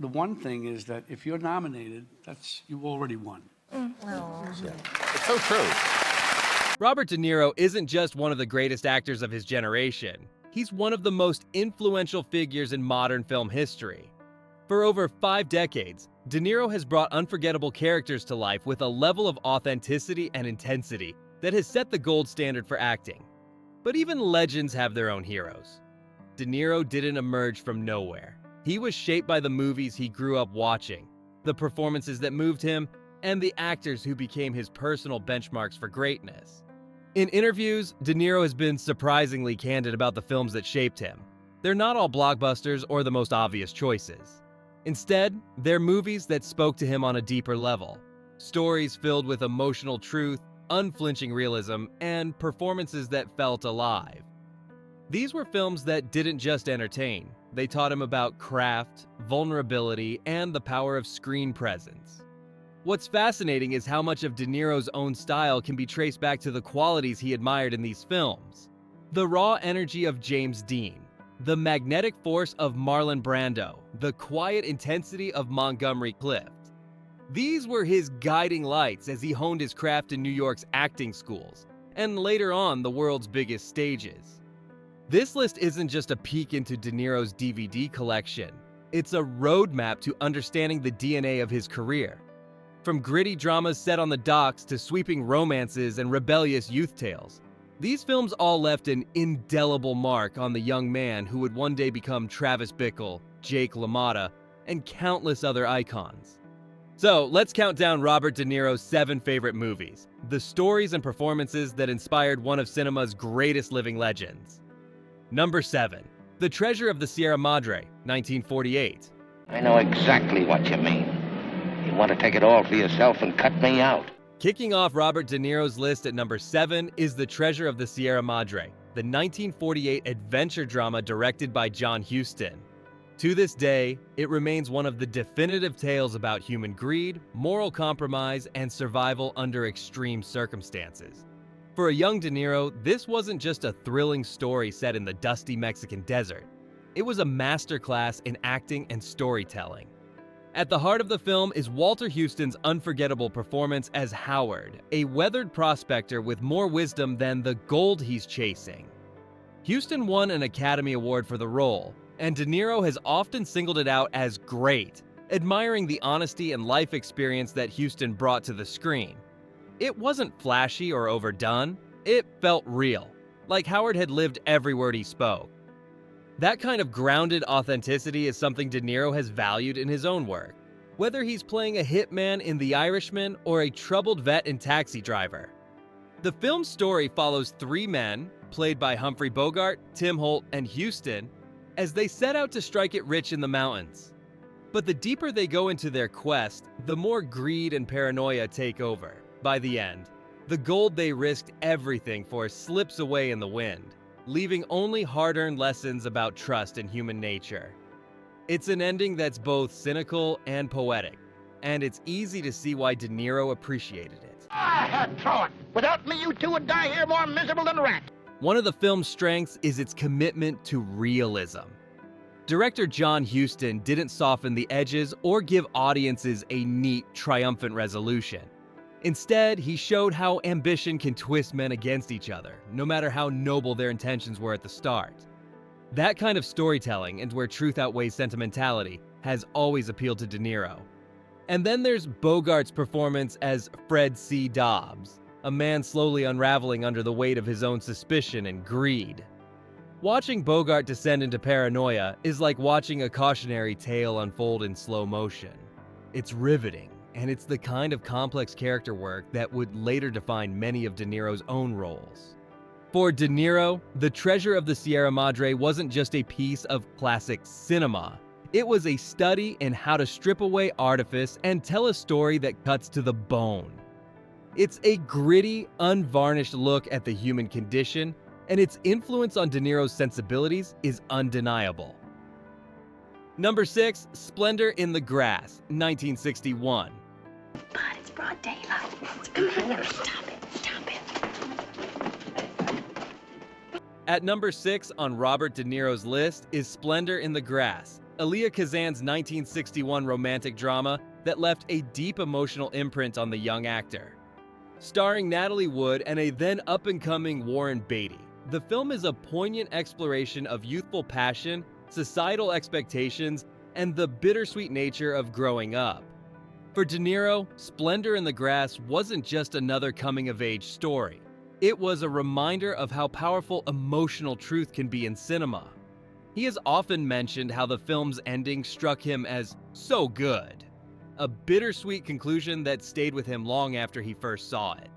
the one thing is that if you're nominated, you already won. It's so true. Robert De Niro isn't just one of the greatest actors of his generation. He's one of the most influential figures in modern film history. For over 5 decades, De Niro has brought unforgettable characters to life with a level of authenticity and intensity that has set the gold standard for acting. But even legends have their own heroes. De Niro didn't emerge from nowhere. He was shaped by the movies he grew up watching, the performances that moved him, and the actors who became his personal benchmarks for greatness. In interviews, De Niro has been surprisingly candid about the films that shaped him. They're not all blockbusters or the most obvious choices. Instead, they're movies that spoke to him on a deeper level. Stories filled with emotional truth, unflinching realism, and performances that felt alive. These were films that didn't just entertain. They taught him about craft, vulnerability, and the power of screen presence. What's fascinating is how much of De Niro's own style can be traced back to the qualities he admired in these films. The raw energy of James Dean, the magnetic force of Marlon Brando, the quiet intensity of Montgomery Clift. These were his guiding lights as he honed his craft in New York's acting schools, and later on the world's biggest stages. This list isn't just a peek into De Niro's DVD collection. It's a roadmap to understanding the DNA of his career. From gritty dramas set on the docks to sweeping romances and rebellious youth tales, these films all left an indelible mark on the young man who would one day become Travis Bickle, Jake LaMotta, and countless other icons. So let's count down Robert De Niro's 7 favorite movies, the stories and performances that inspired one of cinema's greatest living legends. Number 7, The Treasure of the Sierra Madre, 1948. I know exactly what you mean. You want to take it all for yourself and cut me out. Kicking off Robert De Niro's list at number 7 is The Treasure of the Sierra Madre, the 1948 adventure drama directed by John Huston. To this day, it remains one of the definitive tales about human greed, moral compromise, and survival under extreme circumstances. For a young De Niro, this wasn't just a thrilling story set in the dusty Mexican desert. It was a masterclass in acting and storytelling. At the heart of the film is Walter Huston's unforgettable performance as Howard, a weathered prospector with more wisdom than the gold he's chasing. Huston won an Academy Award for the role, and De Niro has often singled it out as great, admiring the honesty and life experience that Huston brought to the screen. It wasn't flashy or overdone, it felt real, like Howard had lived every word he spoke. That kind of grounded authenticity is something De Niro has valued in his own work, whether he's playing a hitman in The Irishman or a troubled vet in Taxi Driver. The film's story follows 3 men, played by Humphrey Bogart, Tim Holt, and Huston, as they set out to strike it rich in the mountains. But the deeper they go into their quest, the more greed and paranoia take over. By the end, the gold they risked everything for slips away in the wind, leaving only hard-earned lessons about trust in human nature. It's an ending that's both cynical and poetic, and it's easy to see why De Niro appreciated it. Throw it. Without me, you two would die here more miserable than rats. One of the film's strengths is its commitment to realism. Director John Huston didn't soften the edges or give audiences a neat, triumphant resolution. Instead, he showed how ambition can twist men against each other, no matter how noble their intentions were at the start. That kind of storytelling, and where truth outweighs sentimentality, has always appealed to De Niro. And then there's Bogart's performance as Fred C. Dobbs, a man slowly unraveling under the weight of his own suspicion and greed. Watching Bogart descend into paranoia is like watching a cautionary tale unfold in slow motion. It's riveting, and it's the kind of complex character work that would later define many of De Niro's own roles. For De Niro, The Treasure of the Sierra Madre wasn't just a piece of classic cinema. It was a study in how to strip away artifice and tell a story that cuts to the bone. It's a gritty, unvarnished look at the human condition, and its influence on De Niro's sensibilities is undeniable. Number 6, Splendor in the Grass, 1961. God, it's broad daylight. Commander, stop it. At number 6 on Robert De Niro's list is Splendor in the Grass, Elia Kazan's 1961 romantic drama that left a deep emotional imprint on the young actor. Starring Natalie Wood and a then up-and-coming Warren Beatty, the film is a poignant exploration of youthful passion, societal expectations, and the bittersweet nature of growing up. For De Niro, Splendor in the Grass wasn't just another coming-of-age story. It was a reminder of how powerful emotional truth can be in cinema. He has often mentioned how the film's ending struck him as so good, a bittersweet conclusion that stayed with him long after he first saw it.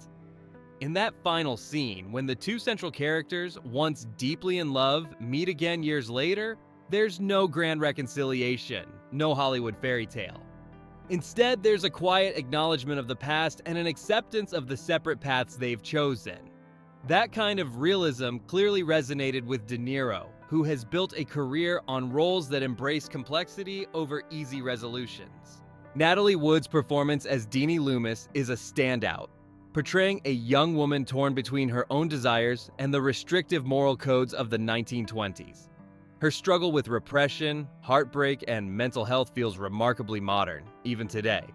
In that final scene, when the two central characters, once deeply in love, meet again years later, there's no grand reconciliation, no Hollywood fairy tale. Instead, there's a quiet acknowledgement of the past and an acceptance of the separate paths they've chosen. That kind of realism clearly resonated with De Niro, who has built a career on roles that embrace complexity over easy resolutions. Natalie Wood's performance as Deanie Loomis is a standout, portraying a young woman torn between her own desires and the restrictive moral codes of the 1920s. Her struggle with repression, heartbreak, and mental health feels remarkably modern, even today.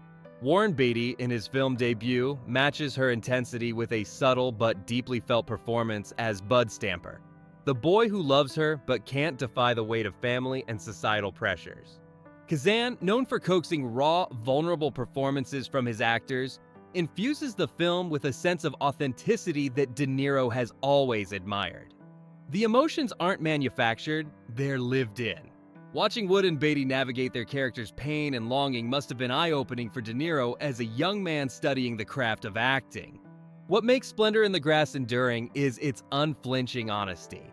Warren Beatty, in his film debut, matches her intensity with a subtle but deeply felt performance as Bud Stamper, the boy who loves her but can't defy the weight of family and societal pressures. Kazan, known for coaxing raw, vulnerable performances from his actors, infuses the film with a sense of authenticity that De Niro has always admired. The emotions aren't manufactured, they're lived in. Watching Wood and Beatty navigate their characters' pain and longing must have been eye-opening for De Niro as a young man studying the craft of acting. What makes Splendor in the Grass enduring is its unflinching honesty.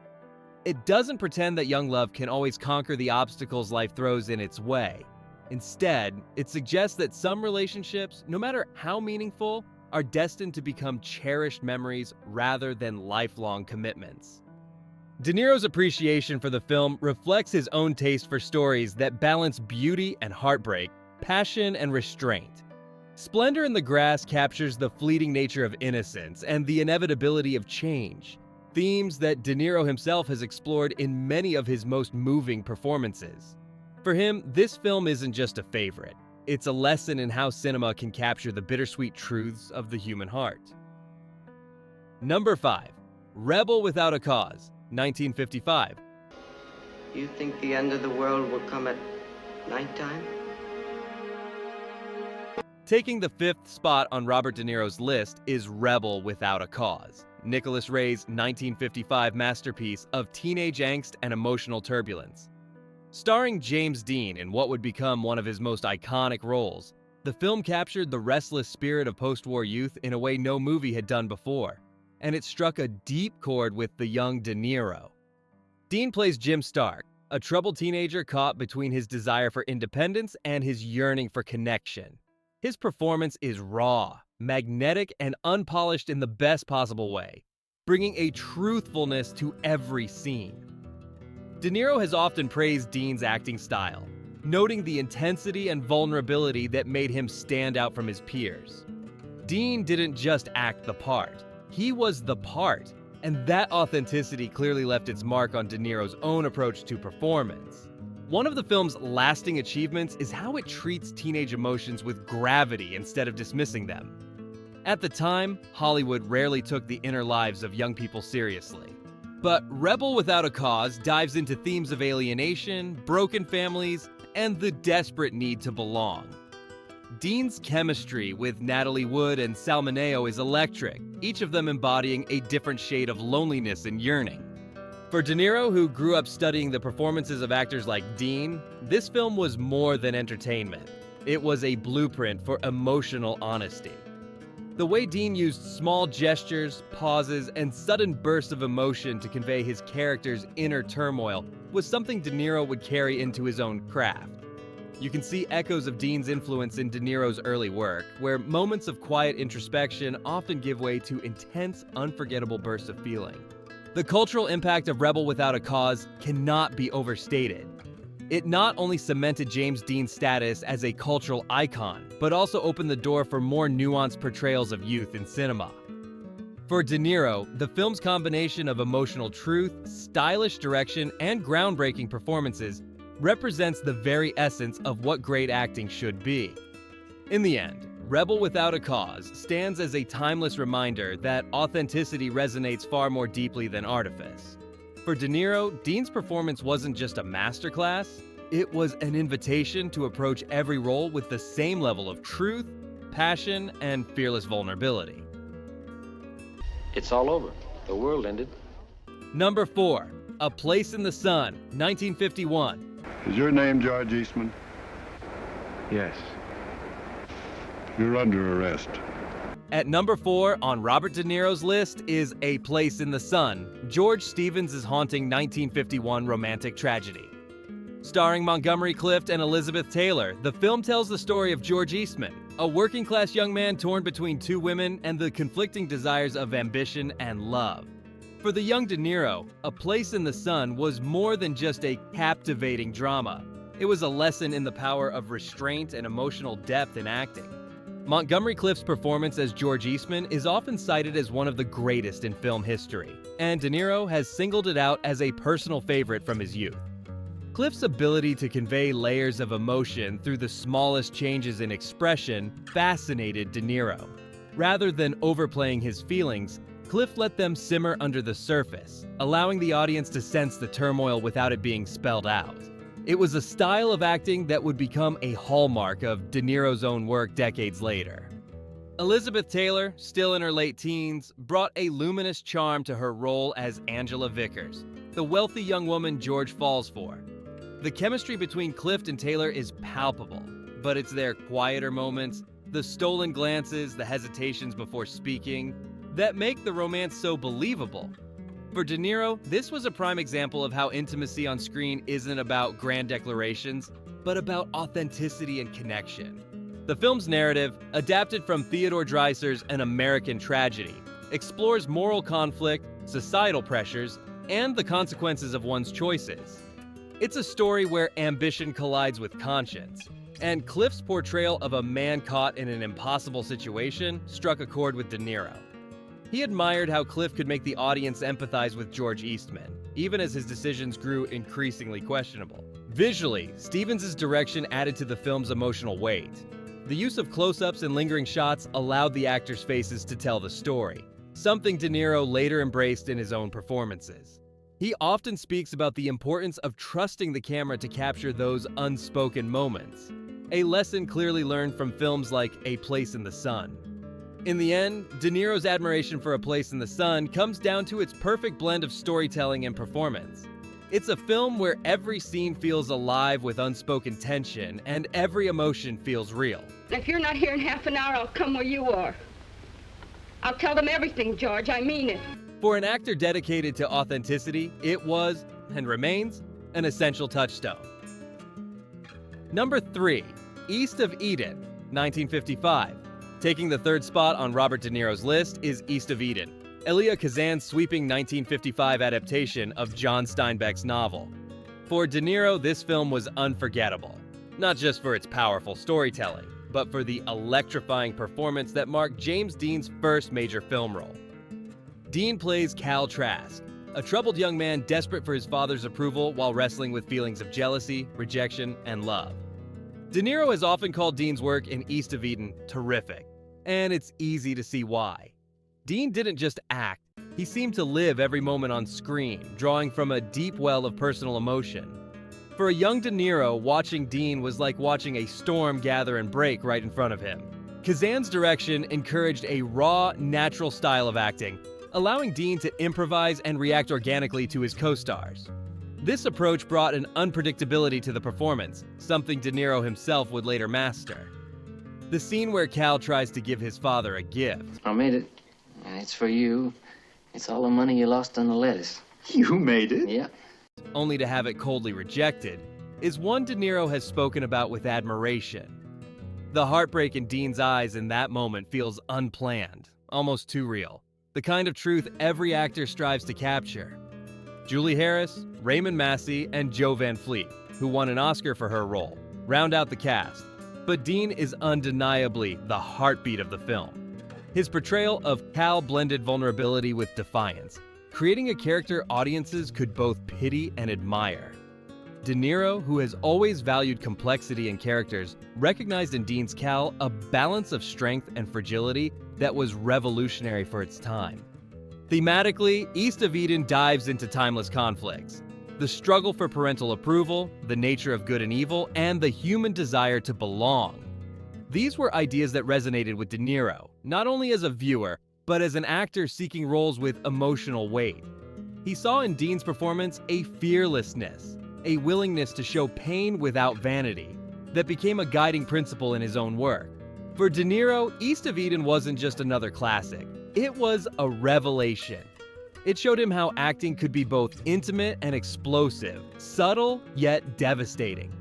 It doesn't pretend that young love can always conquer the obstacles life throws in its way. Instead, it suggests that some relationships, no matter how meaningful, are destined to become cherished memories rather than lifelong commitments. De Niro's appreciation for the film reflects his own taste for stories that balance beauty and heartbreak, passion and restraint. Splendor in the Grass captures the fleeting nature of innocence and the inevitability of change, themes that De Niro himself has explored in many of his most moving performances. For him, this film isn't just a favorite. It's a lesson in how cinema can capture the bittersweet truths of the human heart. Number 5. Rebel Without a Cause, 1955. You think the end of the world will come at nighttime? Taking the 5th spot on Robert De Niro's list is Rebel Without a Cause, Nicholas Ray's 1955 masterpiece of teenage angst and emotional turbulence. Starring James Dean in what would become one of his most iconic roles, the film captured the restless spirit of post-war youth in a way no movie had done before, and it struck a deep chord with the young De Niro. Dean plays Jim Stark, a troubled teenager caught between his desire for independence and his yearning for connection. His performance is raw, magnetic, and unpolished in the best possible way, bringing a truthfulness to every scene. De Niro has often praised Dean's acting style, noting the intensity and vulnerability that made him stand out from his peers. Dean didn't just act the part, he was the part, and that authenticity clearly left its mark on De Niro's own approach to performance. One of the film's lasting achievements is how it treats teenage emotions with gravity instead of dismissing them. At the time, Hollywood rarely took the inner lives of young people seriously. But Rebel Without a Cause dives into themes of alienation, broken families, and the desperate need to belong. Dean's chemistry with Natalie Wood and Sal Mineo is electric, each of them embodying a different shade of loneliness and yearning. For De Niro, who grew up studying the performances of actors like Dean, this film was more than entertainment. It was a blueprint for emotional honesty. The way Dean used small gestures, pauses, and sudden bursts of emotion to convey his character's inner turmoil was something De Niro would carry into his own craft. You can see echoes of Dean's influence in De Niro's early work, where moments of quiet introspection often give way to intense, unforgettable bursts of feeling. The cultural impact of Rebel Without a Cause cannot be overstated. It not only cemented James Dean's status as a cultural icon, but also opened the door for more nuanced portrayals of youth in cinema. For De Niro, the film's combination of emotional truth, stylish direction, and groundbreaking performances represents the very essence of what great acting should be. In the end, Rebel Without a Cause stands as a timeless reminder that authenticity resonates far more deeply than artifice. For De Niro, Dean's performance wasn't just a masterclass, it was an invitation to approach every role with the same level of truth, passion, and fearless vulnerability. It's all over. The world ended. Number 4, A Place in the Sun, 1951. Is your name George Eastman? Yes. You're under arrest. At number 4 on Robert De Niro's list is A Place in the Sun, George Stevens' haunting 1951 romantic tragedy. Starring Montgomery Clift and Elizabeth Taylor, the film tells the story of George Eastman, a working-class young man torn between two women and the conflicting desires of ambition and love. For the young De Niro, A Place in the Sun was more than just a captivating drama. It was a lesson in the power of restraint and emotional depth in acting. Montgomery Clift's performance as George Eastman is often cited as one of the greatest in film history, and De Niro has singled it out as a personal favorite from his youth. Clift's ability to convey layers of emotion through the smallest changes in expression fascinated De Niro. Rather than overplaying his feelings, Clift let them simmer under the surface, allowing the audience to sense the turmoil without it being spelled out. It was a style of acting that would become a hallmark of De Niro's own work decades later. Elizabeth Taylor, still in her late teens, brought a luminous charm to her role as Angela Vickers, the wealthy young woman George falls for. The chemistry between Clift and Taylor is palpable, but it's their quieter moments, the stolen glances, the hesitations before speaking, that make the romance so believable. For De Niro, this was a prime example of how intimacy on screen isn't about grand declarations, but about authenticity and connection. The film's narrative, adapted from Theodore Dreiser's An American Tragedy, explores moral conflict, societal pressures, and the consequences of one's choices. It's a story where ambition collides with conscience, and Clift's portrayal of a man caught in an impossible situation struck a chord with De Niro. He admired how Clift could make the audience empathize with George Eastman, even as his decisions grew increasingly questionable. Visually, Stevens' direction added to the film's emotional weight. The use of close-ups and lingering shots allowed the actors' faces to tell the story, something De Niro later embraced in his own performances. He often speaks about the importance of trusting the camera to capture those unspoken moments, a lesson clearly learned from films like A Place in the Sun. In the end, De Niro's admiration for A Place in the Sun comes down to its perfect blend of storytelling and performance. It's a film where every scene feels alive with unspoken tension, and every emotion feels real. If you're not here in half an hour, I'll come where you are. I'll tell them everything, George. I mean it. For an actor dedicated to authenticity, it was, and remains, an essential touchstone. Number 3, East of Eden, 1955. Taking the third spot on Robert De Niro's list is East of Eden, Elia Kazan's sweeping 1955 adaptation of John Steinbeck's novel. For De Niro, this film was unforgettable, not just for its powerful storytelling, but for the electrifying performance that marked James Dean's first major film role. Dean plays Cal Trask, a troubled young man desperate for his father's approval while wrestling with feelings of jealousy, rejection, and love. De Niro has often called Dean's work in East of Eden terrific, and it's easy to see why. Dean didn't just act, he seemed to live every moment on screen, drawing from a deep well of personal emotion. For a young De Niro, watching Dean was like watching a storm gather and break right in front of him. Kazan's direction encouraged a raw, natural style of acting, allowing Dean to improvise and react organically to his co-stars. This approach brought an unpredictability to the performance, something De Niro himself would later master. The scene where Cal tries to give his father a gift. I made it, and it's for you. It's all the money you lost on the lettuce. You made it? Yeah. Only to have it coldly rejected, is one De Niro has spoken about with admiration. The heartbreak in Dean's eyes in that moment feels unplanned, almost too real. The kind of truth every actor strives to capture. Julie Harris, Raymond Massey, and Jo Van Fleet, who won an Oscar for her role, round out the cast. But Dean is undeniably the heartbeat of the film. His portrayal of Cal blended vulnerability with defiance, creating a character audiences could both pity and admire. De Niro, who has always valued complexity in characters, recognized in Dean's Cal a balance of strength and fragility that was revolutionary for its time. Thematically, East of Eden dives into timeless conflicts: the struggle for parental approval, the nature of good and evil, and the human desire to belong. These were ideas that resonated with De Niro, not only as a viewer, but as an actor seeking roles with emotional weight. He saw in Dean's performance a fearlessness, a willingness to show pain without vanity, that became a guiding principle in his own work. For De Niro, East of Eden wasn't just another classic. It was a revelation. It showed him how acting could be both intimate and explosive, subtle yet devastating.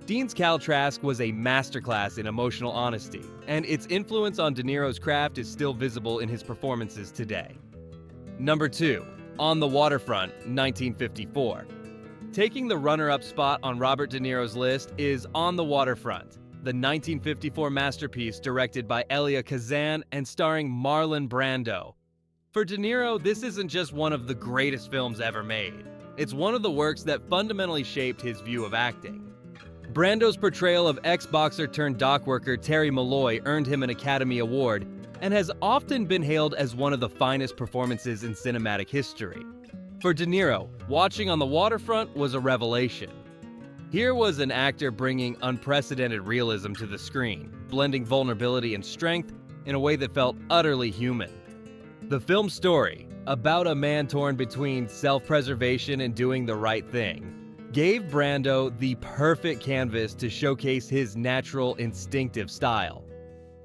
Dean's Cal Trask was a masterclass in emotional honesty, and its influence on De Niro's craft is still visible in his performances today. Number 2, On the Waterfront, 1954. Taking the runner-up spot on Robert De Niro's list is On the Waterfront, the 1954 masterpiece directed by Elia Kazan and starring Marlon Brando. For De Niro, this isn't just one of the greatest films ever made. It's one of the works that fundamentally shaped his view of acting. Brando's portrayal of ex-boxer turned dock worker Terry Malloy earned him an Academy Award and has often been hailed as one of the finest performances in cinematic history. For De Niro, Watching on the Waterfront was a revelation. Here was an actor bringing unprecedented realism to the screen, blending vulnerability and strength in a way that felt utterly human. The film's story, about a man torn between self-preservation and doing the right thing, gave Brando the perfect canvas to showcase his natural, instinctive style.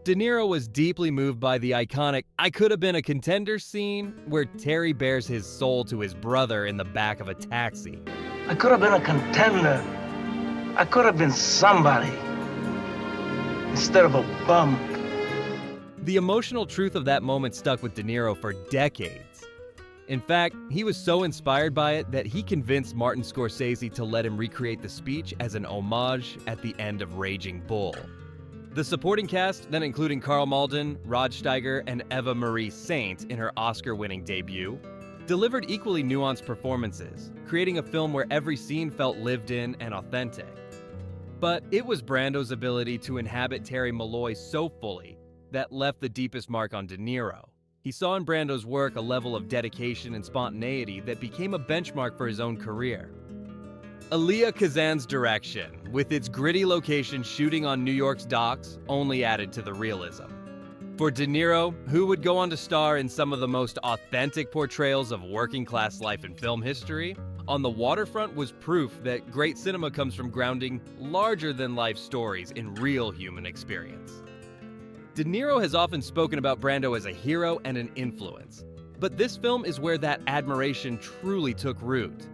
De Niro was deeply moved by the iconic "I could have been a contender" scene, where Terry bears his soul to his brother in the back of a taxi. I could have been a contender. I could have been somebody instead of a bum. The emotional truth of that moment stuck with De Niro for decades. In fact, he was so inspired by it that he convinced Martin Scorsese to let him recreate the speech as an homage at the end of Raging Bull. The supporting cast, then including Karl Malden, Rod Steiger, and Eva Marie Saint in her Oscar-winning debut, delivered equally nuanced performances, creating a film where every scene felt lived in and authentic. But it was Brando's ability to inhabit Terry Malloy so fully that left the deepest mark on De Niro. He saw in Brando's work a level of dedication and spontaneity that became a benchmark for his own career. Elia Kazan's direction, with its gritty location shooting on New York's docks, only added to the realism. For De Niro, who would go on to star in some of the most authentic portrayals of working-class life in film history, On the Waterfront was proof that great cinema comes from grounding larger-than-life stories in real human experience. De Niro has often spoken about Brando as a hero and an influence, but this film is where that admiration truly took root.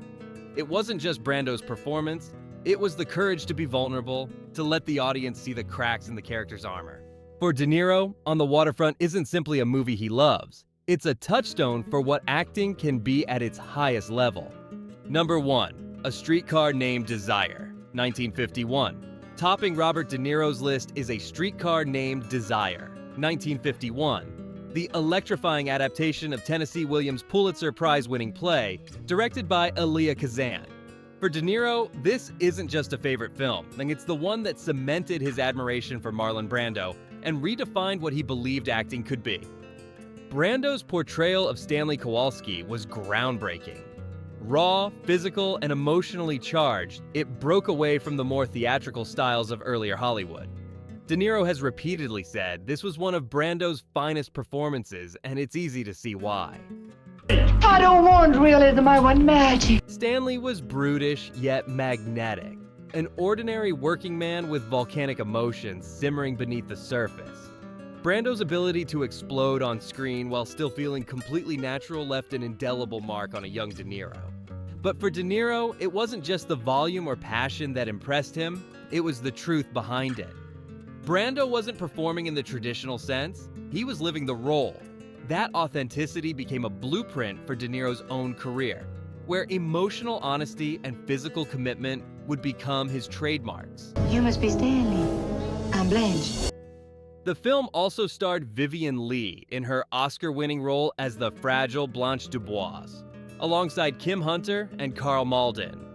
It wasn't just Brando's performance, it was the courage to be vulnerable, to let the audience see the cracks in the character's armor. For De Niro, On the Waterfront isn't simply a movie he loves, it's a touchstone for what acting can be at its highest level. Number 1, A Streetcar Named Desire, 1951. Topping Robert De Niro's list is A Streetcar Named Desire, 1951, the electrifying adaptation of Tennessee Williams' Pulitzer Prize-winning play, directed by Elia Kazan. For De Niro, this isn't just a favorite film, and it's the one that cemented his admiration for Marlon Brando and redefined what he believed acting could be. Brando's portrayal of Stanley Kowalski was groundbreaking. Raw, physical, and emotionally charged, it broke away from the more theatrical styles of earlier Hollywood. De Niro has repeatedly said this was one of Brando's finest performances, and it's easy to see why. I don't want realism, I want magic. Stanley was brutish yet magnetic, an ordinary working man with volcanic emotions simmering beneath the surface. Brando's ability to explode on screen while still feeling completely natural left an indelible mark on a young De Niro. But for De Niro, it wasn't just the volume or passion that impressed him, it was the truth behind it. Brando wasn't performing in the traditional sense, he was living the role. That authenticity became a blueprint for De Niro's own career, where emotional honesty and physical commitment would become his trademarks. You must be Stanley. I'm Blanche. The film also starred Vivien Leigh in her Oscar-winning role as the fragile Blanche Dubois, alongside Kim Hunter and Karl Malden.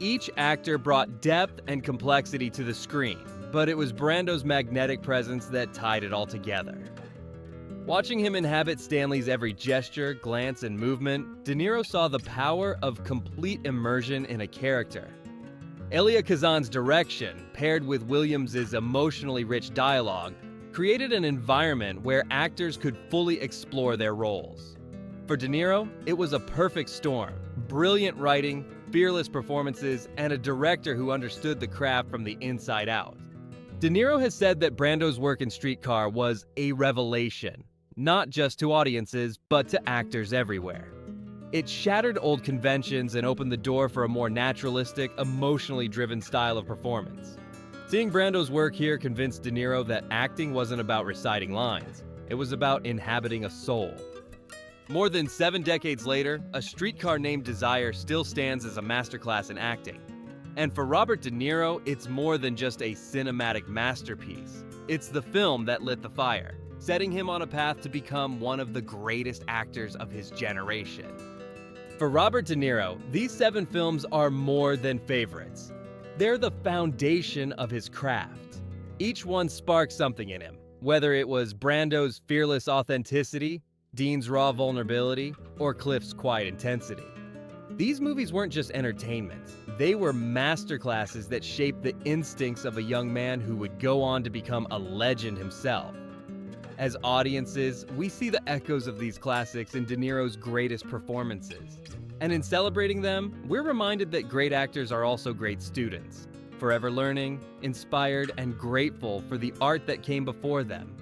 Each actor brought depth and complexity to the screen, but it was Brando's magnetic presence that tied it all together. Watching him inhabit Stanley's every gesture, glance, and movement, De Niro saw the power of complete immersion in a character. Elia Kazan's direction, paired with Williams' emotionally rich dialogue, created an environment where actors could fully explore their roles. For De Niro, it was a perfect storm: brilliant writing, fearless performances, and a director who understood the craft from the inside out. De Niro has said that Brando's work in Streetcar was a revelation, not just to audiences, but to actors everywhere. It shattered old conventions and opened the door for a more naturalistic, emotionally driven style of performance. Seeing Brando's work here convinced De Niro that acting wasn't about reciting lines, it was about inhabiting a soul. More than 7 decades later, A Streetcar Named Desire still stands as a masterclass in acting. And for Robert De Niro, it's more than just a cinematic masterpiece. It's the film that lit the fire, setting him on a path to become one of the greatest actors of his generation. For Robert De Niro, these 7 films are more than favorites. They're the foundation of his craft. Each one sparked something in him, whether it was Brando's fearless authenticity, Dean's raw vulnerability, or Cliff's quiet intensity. These movies weren't just entertainment. They were masterclasses that shaped the instincts of a young man who would go on to become a legend himself. As audiences, we see the echoes of these classics in De Niro's greatest performances. And in celebrating them, we're reminded that great actors are also great students, forever learning, inspired, and grateful for the art that came before them.